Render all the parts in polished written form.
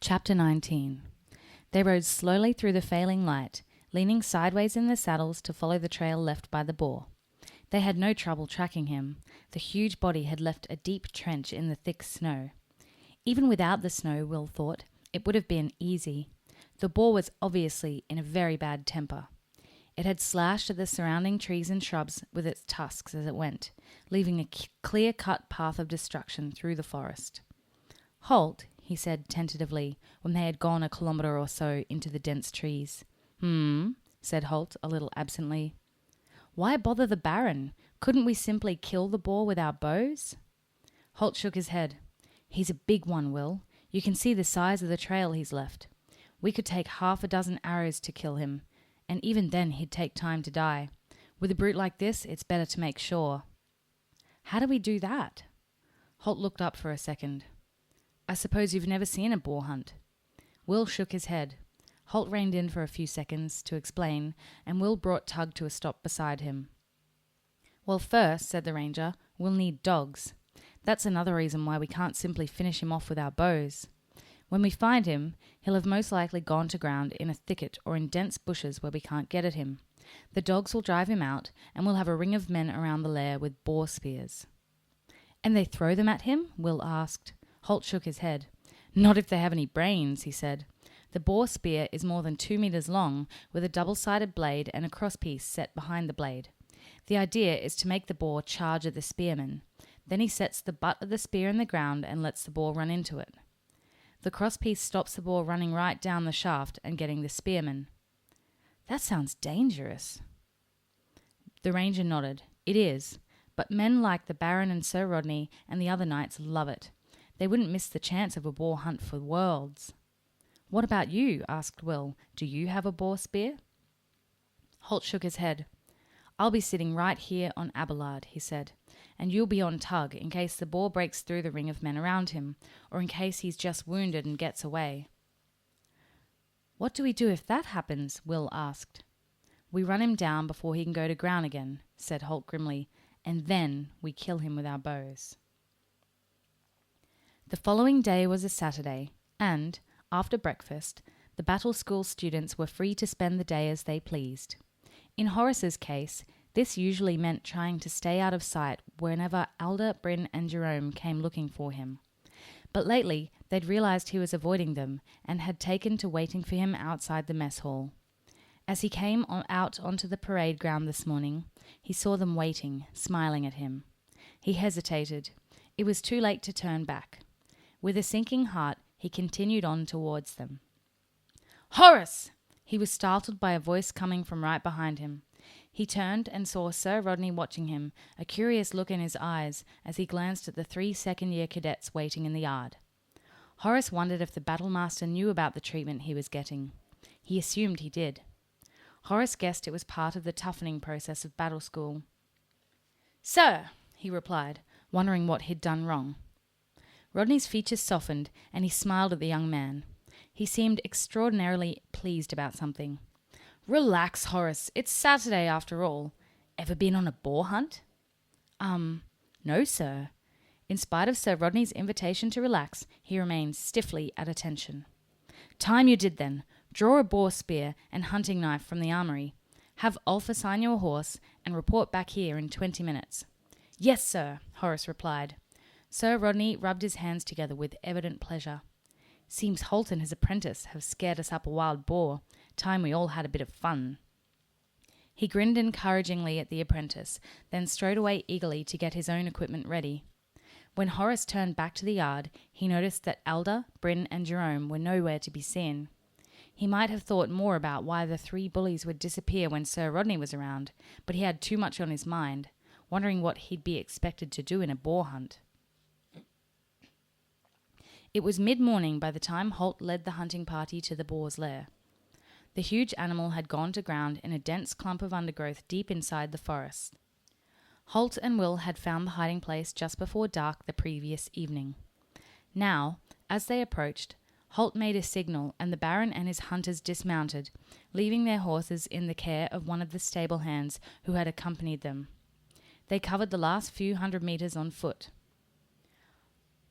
Chapter 19. They rode slowly through the failing light, leaning sideways in their saddles to follow the trail left by the boar. They had no trouble tracking him. The huge body had left a deep trench in the thick snow. Even without the snow, Will thought, it would have been easy. The boar was obviously in a very bad temper. It had slashed at the surrounding trees and shrubs with its tusks as it went, leaving a clear-cut path of destruction through the forest. "Halt," he said tentatively, when they had gone a kilometre or so into the dense trees. Said Holt, a little absently. "Why bother the Baron? Couldn't we simply kill the boar with our bows?" Holt shook his head. "He's a big one, Will. You can see the size of the trail he's left. We could take 6 arrows to kill him, and even then he'd take time to die. With a brute like this, it's better to make sure." "How do we do that?" Holt looked up for a second. "I suppose you've never seen a boar hunt?" Will shook his head. Holt reined in for a few seconds to explain, and Will brought Tug to a stop beside him. "Well, first," said the ranger, "we'll need dogs. That's another reason why we can't simply finish him off with our bows. When we find him, he'll have most likely gone to ground in a thicket or in dense bushes where we can't get at him. The dogs will drive him out, and we'll have a ring of men around the lair with boar spears." "And they throw them at him?" Will asked. Holt shook his head. "Not if they have any brains," he said. "The boar spear is more than 2 meters long, with a double-sided blade and a crosspiece set behind the blade. The idea is to make the boar charge at the spearman. Then he sets the butt of the spear in the ground and lets the boar run into it. The crosspiece stops the boar running right down the shaft and getting the spearman." "That sounds dangerous." The ranger nodded. "It is, but men like the Baron and Sir Rodney and the other knights love it. They wouldn't miss the chance of a boar hunt for worlds." "What about you?" asked Will. "Do you have a boar spear?" Holt shook his head. "I'll be sitting right here on Abelard," he said, "and you'll be on Tug in case the boar breaks through the ring of men around him, or in case he's just wounded and gets away." "What do we do if that happens?" Will asked. "We run him down before he can go to ground again," said Holt grimly, "and then we kill him with our bows." The following day was a Saturday, and, after breakfast, the Battle School students were free to spend the day as they pleased. In Horace's case, this usually meant trying to stay out of sight whenever Alda, Bryn, and Jerome came looking for him. But lately, they'd realized he was avoiding them and had taken to waiting for him outside the mess hall. As he came out onto the parade ground this morning, he saw them waiting, smiling at him. He hesitated. It was too late to turn back. With a sinking heart, he continued on towards them. "Horace!" He was startled by a voice coming from right behind him. He turned and saw Sir Rodney watching him, a curious look in his eyes as he glanced at the 3 second-year cadets waiting in the yard. Horace wondered if the battlemaster knew about the treatment he was getting. He assumed he did. Horace guessed it was part of the toughening process of battle school. "Sir," he replied, wondering what he'd done wrong. Rodney's features softened, and he smiled at the young man. He seemed extraordinarily pleased about something. "Relax, Horace. It's Saturday after all. Ever been on a boar hunt?" No, sir." In spite of Sir Rodney's invitation to relax, he remained stiffly at attention. "Time you did then. Draw a boar spear and hunting knife from the armory. Have Ulf assign you a horse and report back here in 20 minutes. "Yes, sir," Horace replied. Sir Rodney rubbed his hands together with evident pleasure. "Seems Holt and his apprentice have scared us up a wild boar. Time we all had a bit of fun." He grinned encouragingly at the apprentice, then strode away eagerly to get his own equipment ready. When Horace turned back to the yard, he noticed that Alda, Bryn, and Jerome were nowhere to be seen. He might have thought more about why the 3 bullies would disappear when Sir Rodney was around, but he had too much on his mind, wondering what he'd be expected to do in a boar hunt. It was mid-morning by the time Holt led the hunting party to the boar's lair. The huge animal had gone to ground in a dense clump of undergrowth deep inside the forest. Holt and Will had found the hiding place just before dark the previous evening. Now, as they approached, Holt made a signal and the Baron and his hunters dismounted, leaving their horses in the care of one of the stable hands who had accompanied them. They covered the last few hundred meters on foot.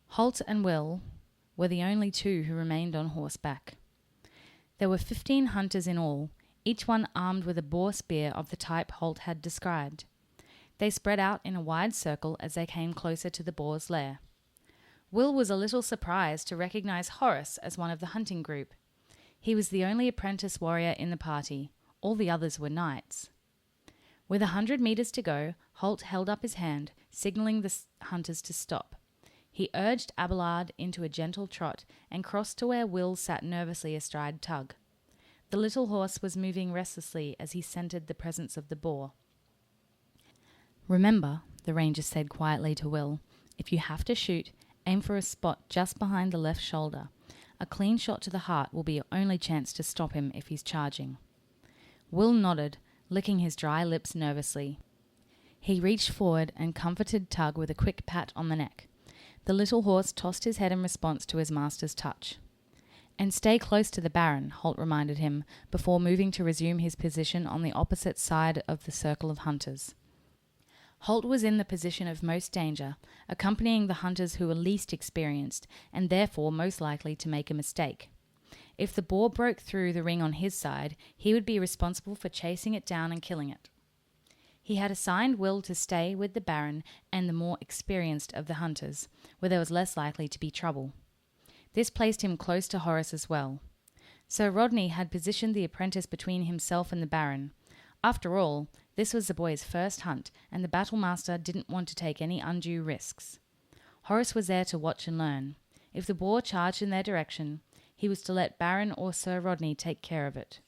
Holt and Will were the only two who remained on horseback. There were 15 hunters in all, each one armed with a boar spear of the type Holt had described. They spread out in a wide circle as they came closer to the boar's lair. Will was a little surprised to recognize Horace as one of the hunting group. He was the only apprentice warrior in the party. All the others were knights. With 100 meters to go, Holt held up his hand, signaling the hunters to stop. He urged Abelard into a gentle trot and crossed to where Will sat nervously astride Tug. The little horse was moving restlessly as he scented the presence of the boar. "Remember," the ranger said quietly to Will, "if you have to shoot, aim for a spot just behind the left shoulder. A clean shot to the heart will be your only chance to stop him if he's charging." Will nodded, licking his dry lips nervously. He reached forward and comforted Tug with a quick pat on the neck. The little horse tossed his head in response to his master's touch. "And stay close to the Baron," Holt reminded him, before moving to resume his position on the opposite side of the circle of hunters. Holt was in the position of most danger, accompanying the hunters who were least experienced, and therefore most likely to make a mistake. If the boar broke through the ring on his side, he would be responsible for chasing it down and killing it. He had assigned Will to stay with the Baron and the more experienced of the hunters, where there was less likely to be trouble. This placed him close to Horace as well. Sir Rodney had positioned the apprentice between himself and the Baron. After all, this was the boy's first hunt, and the battlemaster didn't want to take any undue risks. Horace was there to watch and learn. If the boar charged in their direction, he was to let Baron or Sir Rodney take care of it.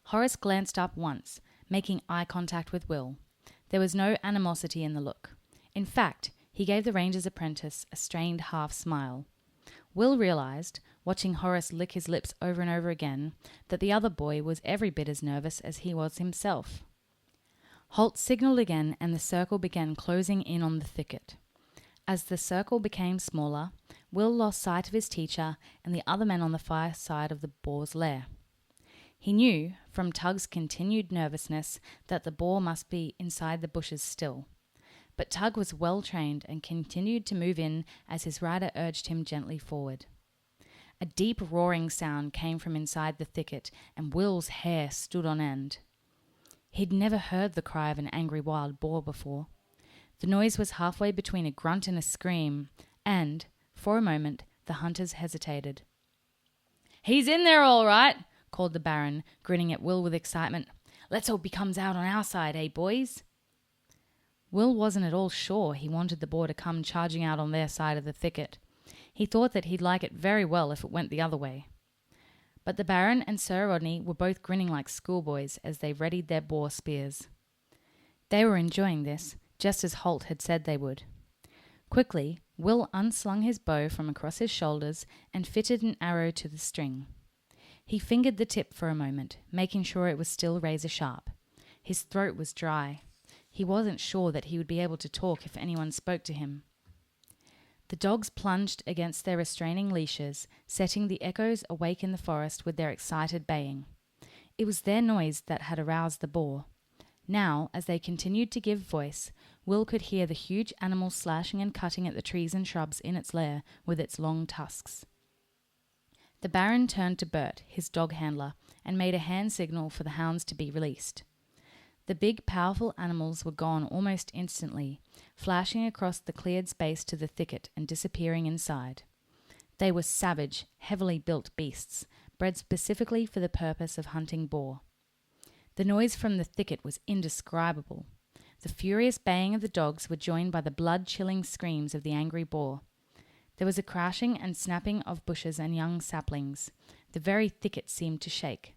Horace glanced up once, making eye contact with Will. There was no animosity in the look. In fact, he gave the ranger's apprentice a strained half-smile. Will realized, watching Horace lick his lips over and over again, that the other boy was every bit as nervous as he was himself. Holt signaled again, and the circle began closing in on the thicket. As the circle became smaller, Will lost sight of his teacher and the other men on the far side of the boar's lair. He knew, from Tug's continued nervousness, that the boar must be inside the bushes still. But Tug was well trained and continued to move in as his rider urged him gently forward. A deep roaring sound came from inside the thicket, and Will's hair stood on end. He'd never heard the cry of an angry wild boar before. The noise was halfway between a grunt and a scream, and, for a moment, the hunters hesitated. "He's in there all right," called the Baron, grinning at Will with excitement. "Let's hope he comes out on our side, eh, boys?" Will wasn't at all sure he wanted the boar to come charging out on their side of the thicket. He thought that he'd like it very well if it went the other way. But the Baron and Sir Rodney were both grinning like schoolboys as they readied their boar spears. They were enjoying this, just as Holt had said they would. Quickly, Will unslung his bow from across his shoulders and fitted an arrow to the string. He fingered the tip for a moment, making sure it was still razor-sharp. His throat was dry. He wasn't sure that he would be able to talk if anyone spoke to him. The dogs plunged against their restraining leashes, setting the echoes awake in the forest with their excited baying. It was their noise that had aroused the boar. Now, as they continued to give voice, Will could hear the huge animal slashing and cutting at the trees and shrubs in its lair with its long tusks. The Baron turned to Bert, his dog handler, and made a hand signal for the hounds to be released. The big, powerful animals were gone almost instantly, flashing across the cleared space to the thicket and disappearing inside. They were savage, heavily built beasts, bred specifically for the purpose of hunting boar. The noise from the thicket was indescribable. The furious baying of the dogs were joined by the blood-chilling screams of the angry boar. There was a crashing and snapping of bushes and young saplings. The very thicket seemed to shake.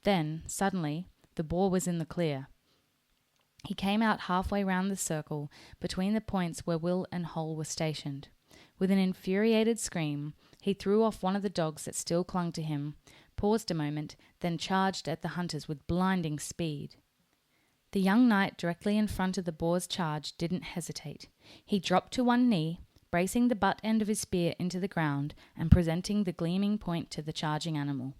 Then, suddenly, the boar was in the clear. He came out halfway round the circle between the points where Will and Hole were stationed. With an infuriated scream, he threw off one of the dogs that still clung to him, paused a moment, then charged at the hunters with blinding speed. The young knight directly in front of the boar's charge didn't hesitate. He dropped to one knee, bracing the butt end of his spear into the ground and presenting the gleaming point to the charging animal.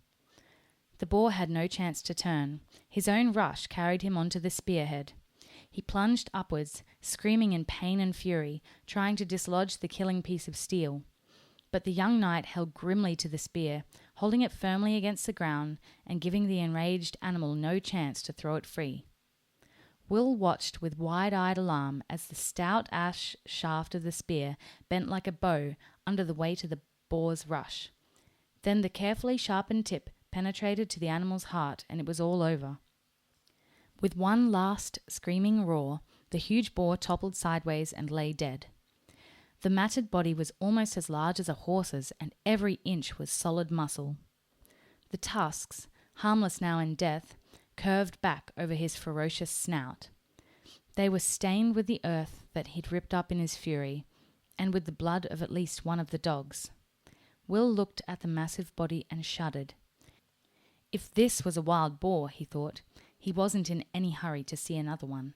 The boar had no chance to turn. His own rush carried him onto the spearhead. He plunged upwards, screaming in pain and fury, trying to dislodge the killing piece of steel. But the young knight held grimly to the spear, holding it firmly against the ground and giving the enraged animal no chance to throw it free. Will watched with wide-eyed alarm as the stout ash shaft of the spear bent like a bow under the weight of the boar's rush. Then the carefully sharpened tip penetrated to the animal's heart, and it was all over. With one last screaming roar, the huge boar toppled sideways and lay dead. The matted body was almost as large as a horse's, and every inch was solid muscle. The tusks, harmless now in death, curved back over his ferocious snout. They were stained with the earth that he'd ripped up in his fury, and with the blood of at least one of the dogs. Will looked at the massive body and shuddered. If this was a wild boar, he thought, he wasn't in any hurry to see another one.